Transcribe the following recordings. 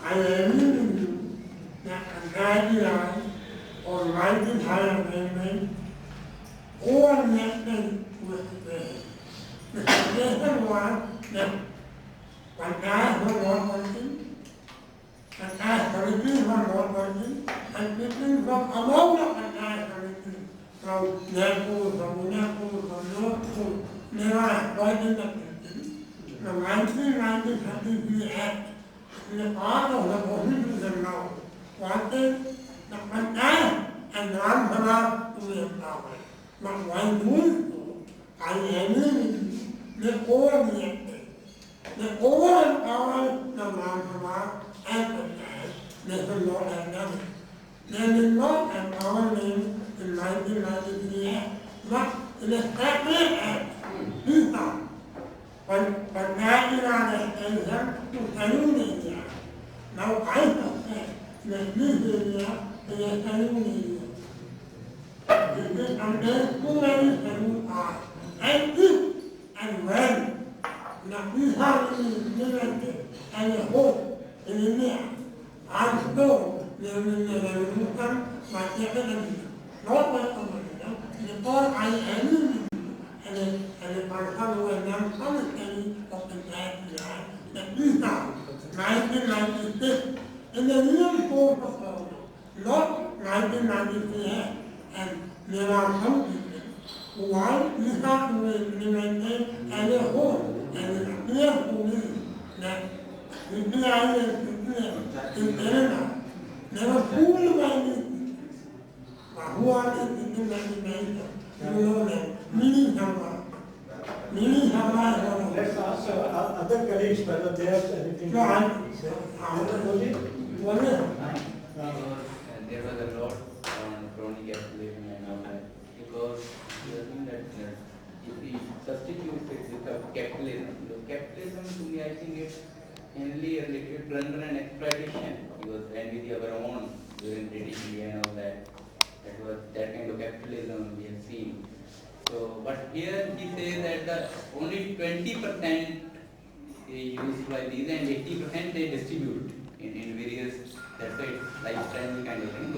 I agree with you that a guideline or writing higher amendment coordinated with the suggestion was that one guy for one person, an authority for one person, and people from among the authority, from Nepal, from North Pole, they were appointed the person. The 1993 Act, in the part of the Constitution law, wanted the Panchayat and Ram Sabha to be empowered. But while doing so, I agree with you, they coordinated. They overempowered the Ram Sabha and Panchayat. They should not have done it. They did not empower them in 1993 Act, but in a separate act, he thought. Panchayat extension to Salon area. Now I suspect that this area is a Salon area. It is under too many Salon are. And if and when the Bihar is implemented as a whole in India, I'm sure there will be a revolution by the economy, not by communism, because I agree with you and a person who has done some study of the Panchayat that this time, 1996, in the real course of law, not 1993, and there are some people who want this to be implemented as a whole, and it is clear to me that CPI and CPM in Canada, they were fooled by this. But who are these people that we mentioned? You know them, meaning Sabha. Meaning Sabha is one of them. Let's ask other colleagues whether they have anything So to say. There was a lot on chronic capitalism and all that, because you think that if we substitute it with capitalism, capitalism to me I think it's mainly related to plunder and exploitation, because when we have our own during British India and all that, that was that kind of capitalism we have seen. So, but here he says that the only 20% is used by these and 80% they distribute in various, that's why it's lifestyle kind of thing.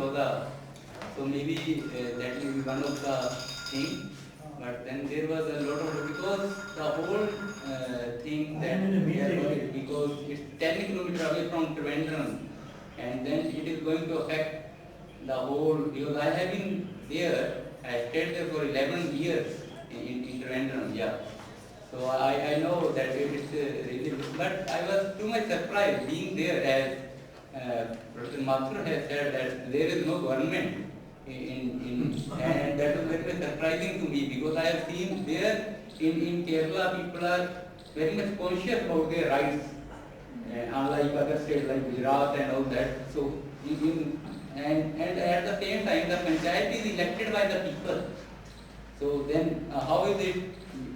So maybe that will be one of the things. But then there was a lot of, because the whole thing that we are going, because it's 10 kilometers away from Trivandrum, and then it is going to affect the whole, because I have been there, I stayed there for 11 years in Trivandrum, yeah. So I know that it is really, but I was too much surprised being there, as Professor Mathur has said that there is no government and that was very surprising to me, because I have seen there in Kerala people are very much conscious about their rights, unlike other states like Gujarat and all that. So and at the same time the panchayat is elected by the people. So then how is it?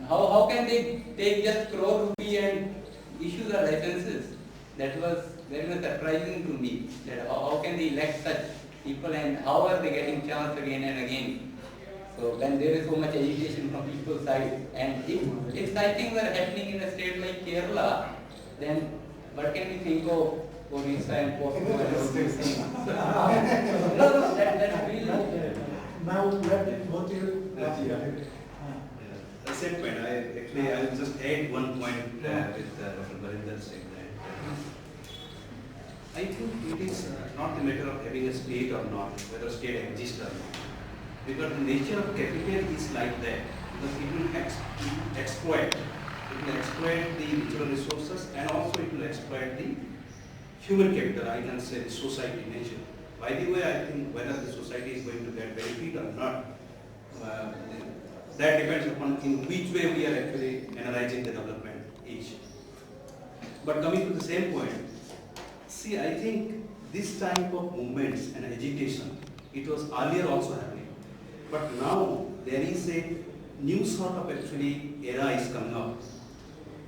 How can they take just crore rupee and issue the licenses? That was very much surprising to me. That how can they elect such people and how are they getting chance again and again? So when there is so much agitation from people's side, and if such things are happening in a state like Kerala, then what can we think of Orissa and Portugal and all these things? That's really. Now let it go to you. The same point. I will just add one point with Dr. Barinder saying that. I think it is not a matter of having a state or not, whether state exists or not. Because the nature of capital is like that. Because it will exploit. It will exploit the natural resources and also it will exploit the human capital, I can say the society nature. By the way, I think whether the society is going to get benefit or not, that depends upon in which way we are actually analyzing the development each. But coming to the same point, see, I think this type of movements and agitation, it was earlier also happening. But now there is a new sort of actually era is coming up.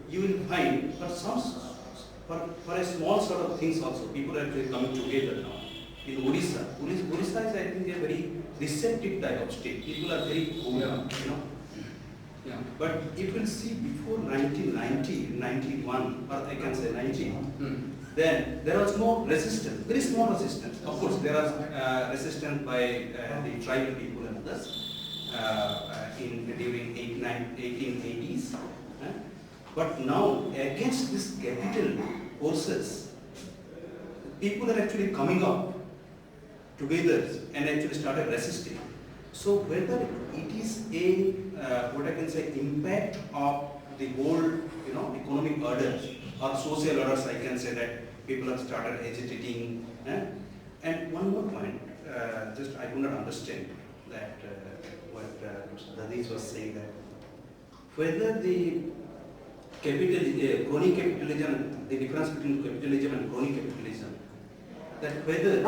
You will find for a small sort of things also, people are actually coming together now. In Orissa is I think a very receptive type of state. People are very open, Yeah, but if you see before 1990, 91, or I can say 90, then there was no resistance, very small resistance. Of course, there was resistance by the tribal people and others during 1880s. But now, against this capital forces, people are actually coming up together and actually started resisting. So whether it is a what I can say impact of the whole economic order or social orders, I can say that people have started agitating. And one more point, just I could not understand that what Dadish was saying, that whether the crony capitalism, the difference between capitalism and crony capitalism, that whether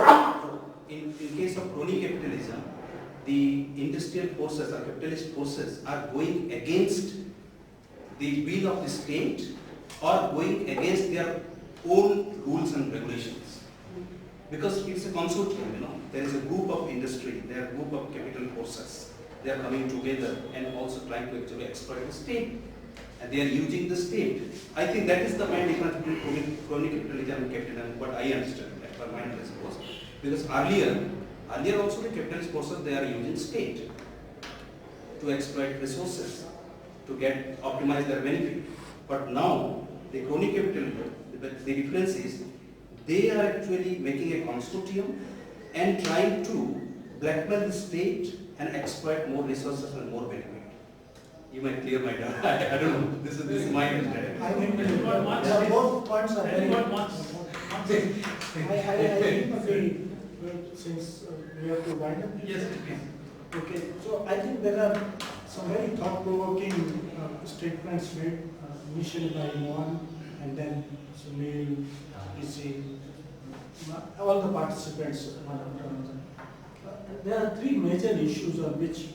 in case of crony capitalism, the industrial forces or capitalist forces are going against the will of the state or going against their own rules and regulations. Because it's a consortium, there is a group of industry, there are a group of capital forces. They are coming together and also trying to actually exploit the state. And they are using the state. I think that is the main difference between crony capitalism and capitalism, what I understand, for mine I suppose. Because earlier also the capitalist forces, they are using state to exploit resources, to optimize their benefit. But now, the crony capitalism, the difference is, they are actually making a consortium and trying to blackmail the state and exploit more resources and more benefit. You might clear my doubt. I don't know. This is my understanding. I think both points are very important. I agree, since we have to wind up. Yes, please. Okay, so I think there are some very thought-provoking statements made initially by Mohan and then Sunil, DC, all the participants one after another. There are three major issues on which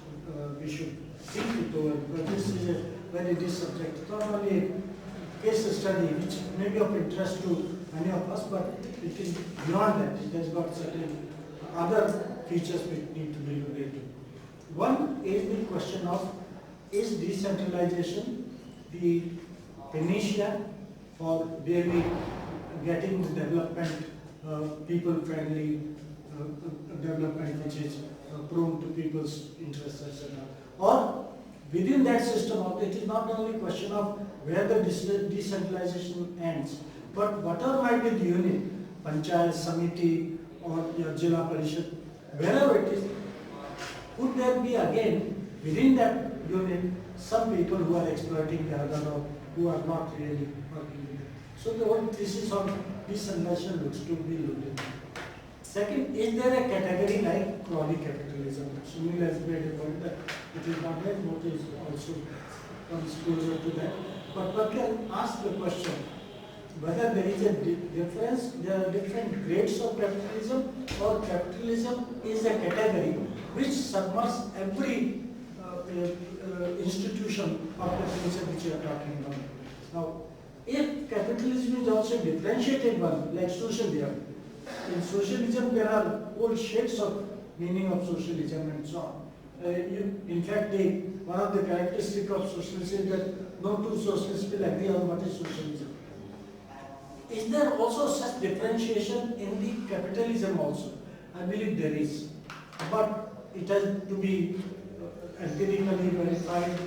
we should think it over, but this is a very deep subject. Not only a case study which may be of interest to many of us, but it is beyond that. It has got certain other features which need to be looked into. One is the question of, is decentralization the panacea for really getting the development, people-friendly development which is prone to people's interests, etc. Or within that system, it is not only a question of where the decentralization ends, but whatever might be the unit, panchayat, samiti, or your Jilla Parishad, wherever it is, could there be again within that unit some people who are exploiting the other or who are not really working with it? So the whole thesis on decentralization looks to be looked into. Second, is there a category like crony capitalism? Sunil has made a point that it is not that, but it also comes closer to that. But one can ask the question whether there is a difference, there are different grades of capitalism, or capitalism is a category which submerges every institution of capitalism which you are talking about. Now, if capitalism is also a differentiated one, like socialism, in socialism there are whole shades of meaning of socialism and so on. In fact, one of the characteristics of socialism is that no two socialists will agree on what is socialism. Is there also such differentiation in the capitalism also? I believe there is, but it has to be empirically verified,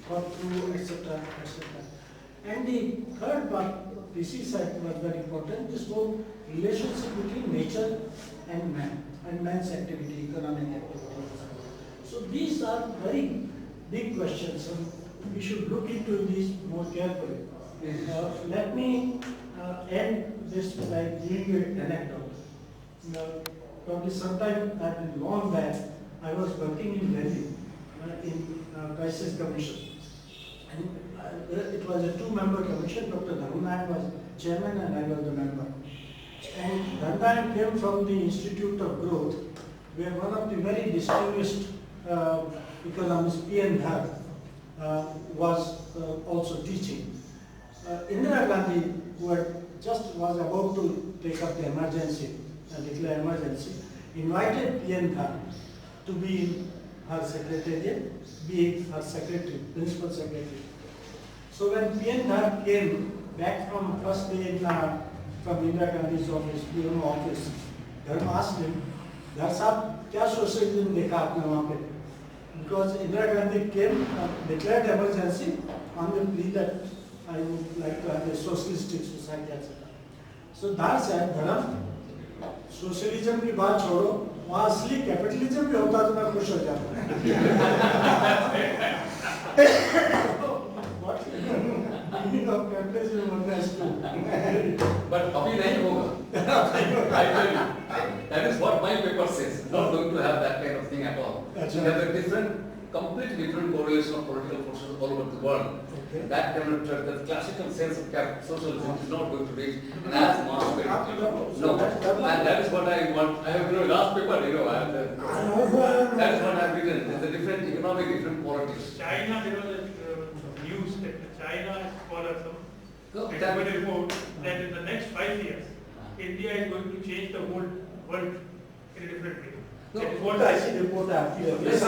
thought through, etc., etc. And the third part, this is was very important, this whole relationship between nature and man, and man's activity, economic activity. So these are very big questions, and we should look into these more carefully. Let me end this by giving you an anecdote. Probably sometime long back, I was working in Delhi in Crisis Commission. And it was a two-member commission. Dr. Dharunayan was chairman and I was the member. And Dharunayan came from the Institute of Growth, where one of the very distinguished economists, P.N. Dhar, was also teaching. Indira Gandhi, who had just was about to take up the emergency, declare emergency, invited P.N. Dhar to be her secretariat, be her secretary, principal secretary. So when PN Dhar came back from first day from Indira Gandhi's office, PMO office, Dharma asked him, Dhar साहब क्या socialism देखा आपने वहाँ पे? Because Indira Gandhi came, declared emergency on the plea that I would like to have a socialistic society, etc. So Dhar said, Dharam, socialism की बात छोड़ो, वहाँ असली capitalism भी होता तो मैं खुश हो जाता. What? Meaning of capitalism one has to. But अभी नहीं होगा. I tell you, that is what my paper says. Not going to have that kind of thing at all. Achha. We have a different, completely different correlation of political forces all over the world. Okay. That kind of the classical sense of socialism is not going to reach as mass spectacle. No, and that is what I want. I have last paper, I have that is what I have written. It's a different economic, different politics. China, there was a news that China scholars No, have that- a report that in the next 5 years, India is going to change the whole world in a different way. No, That is what I I see see. report after. Yes,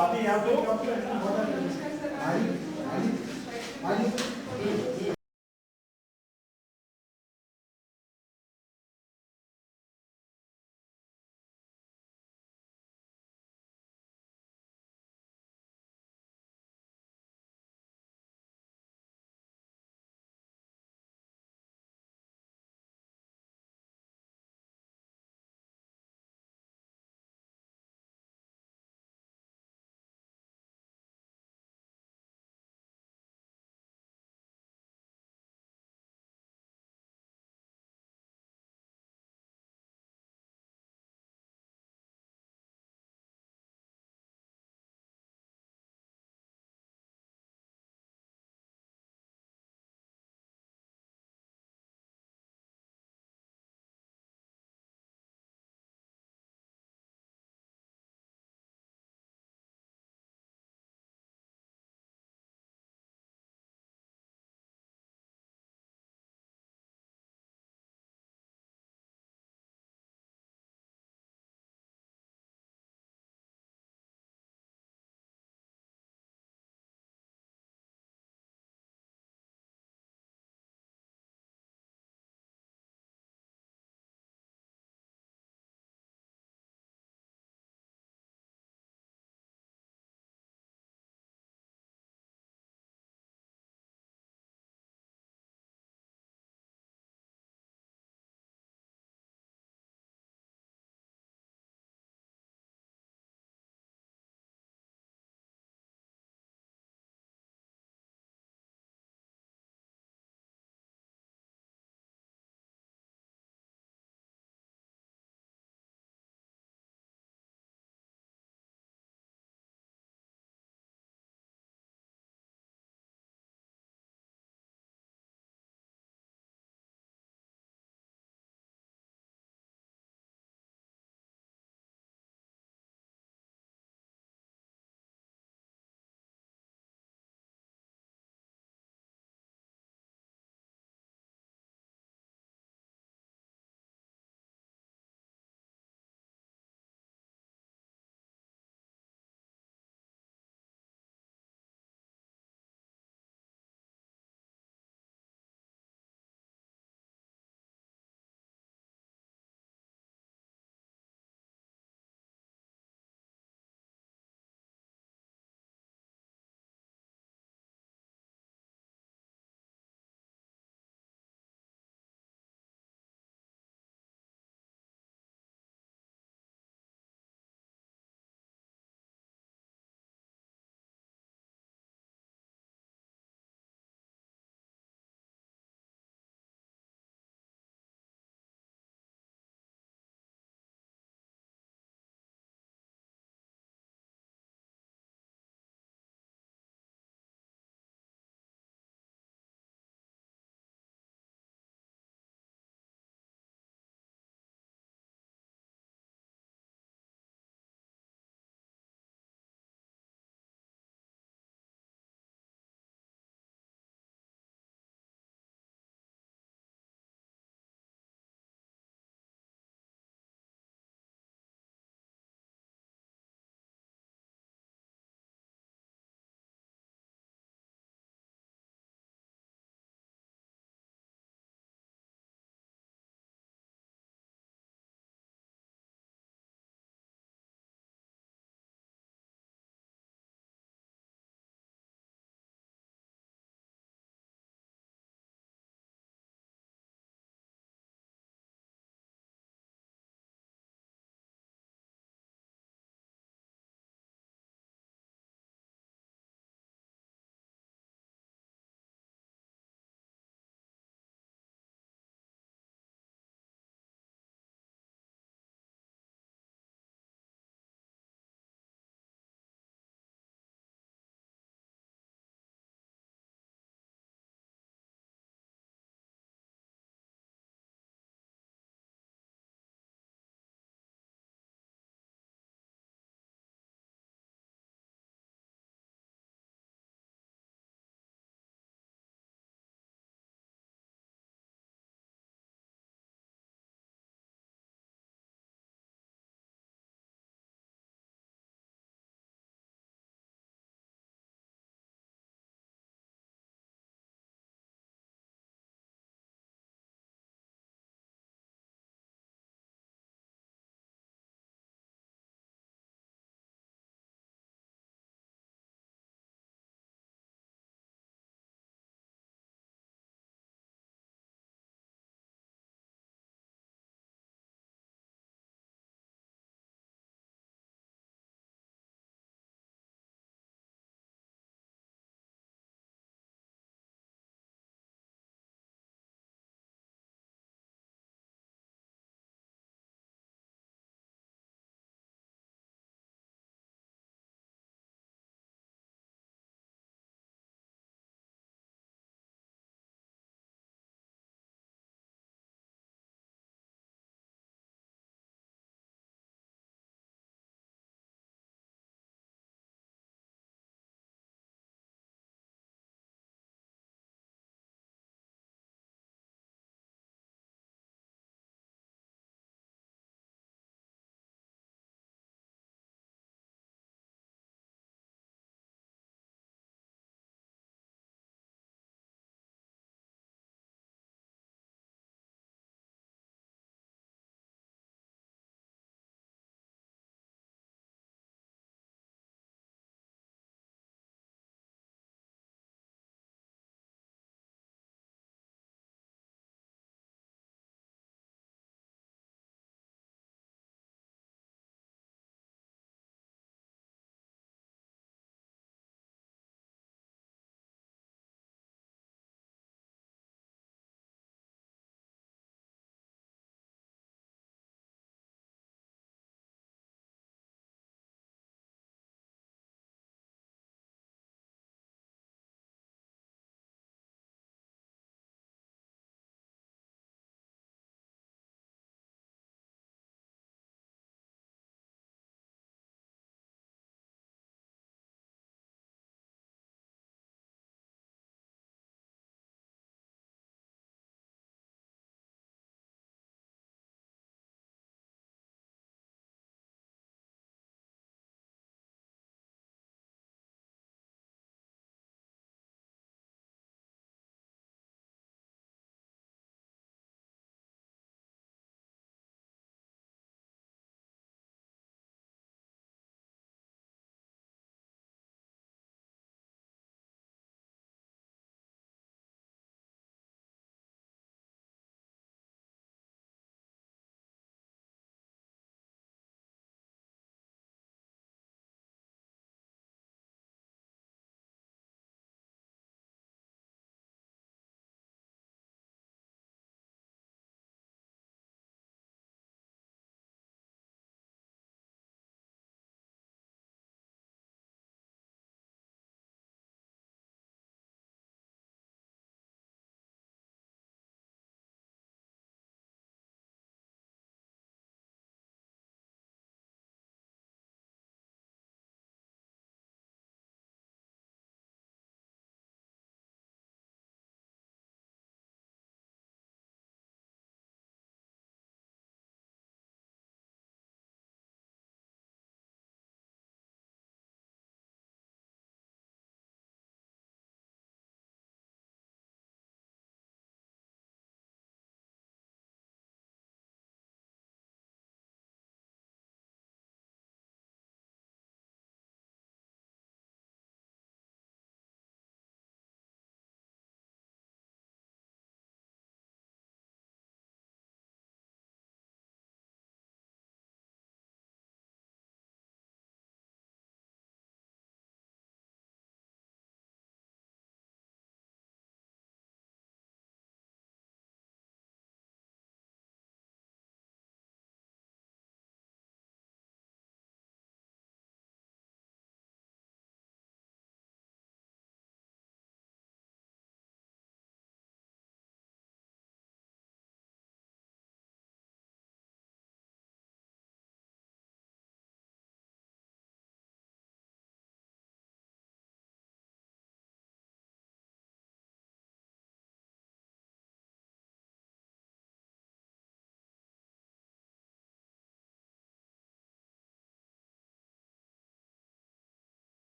आपने यहाँ पे